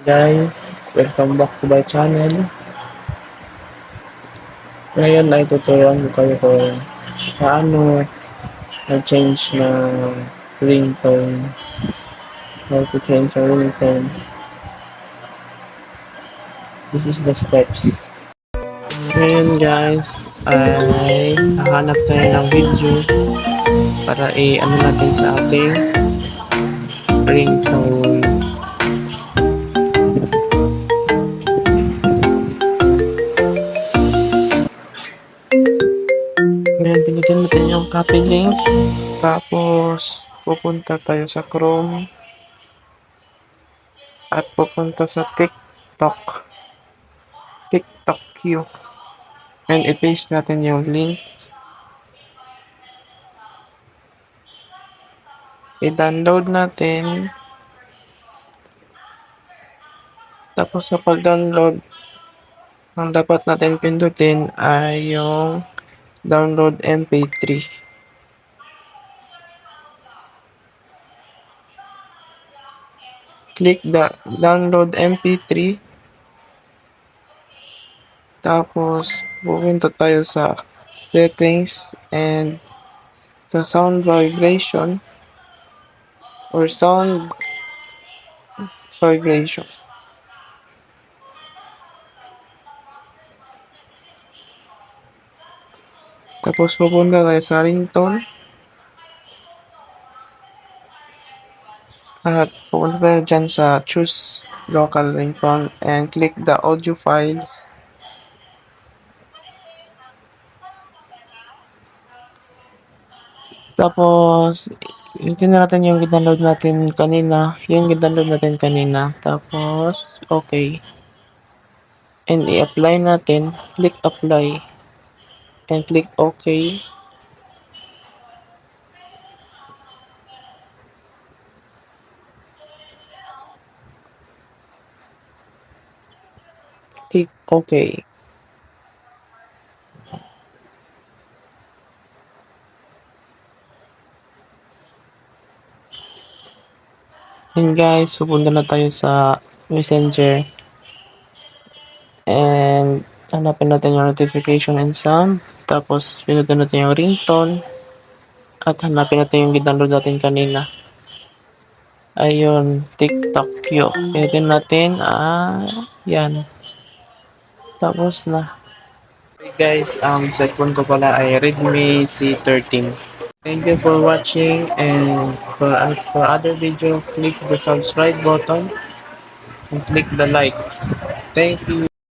Guys, welcome back to my channel. Ngayon ay tuturuan ko kayo kung paano na-change ng ringtone. How to change a ringtone. This is the steps. Ngayon guys, ay hahanap tayo ng video para i-ano natin sa ating ringtone. Ngayon, pinigyan natin yung copy link. Tapos, pupunta tayo sa Chrome. At pupunta sa TikTok. TikTok Q. And i-paste natin yung link. I-download natin. Tapos sa pag-download, ang dapat natin pindutin ay yung download MP3. Click the download MP3. Tapos pupunta tayo sa settings and sa sound vibration or sound vibration. Tapos pupunta tayo sa ringtone. At pupunta tayo dyan sa choose local ringtone and click the audio files. Tapos, yun natin yung ginodownload natin kanina. Yung ginodownload natin kanina. Tapos, okay. And i-apply natin. Click apply. And click okay. Click okay. And guys, pupunta na tayo sa Messenger. And hanapin natin yung notification and sound. Tapos, pinutin natin yung ringtone. At hanapin natin yung ginodownload natin kanina. Ayun, TikTok Q. Pinutin natin, yan. Tapos na. Okay guys, ang cellphone ko pala ay Redmi C13. Thank you for watching, and for other video, click the subscribe button and click the like. Thank you.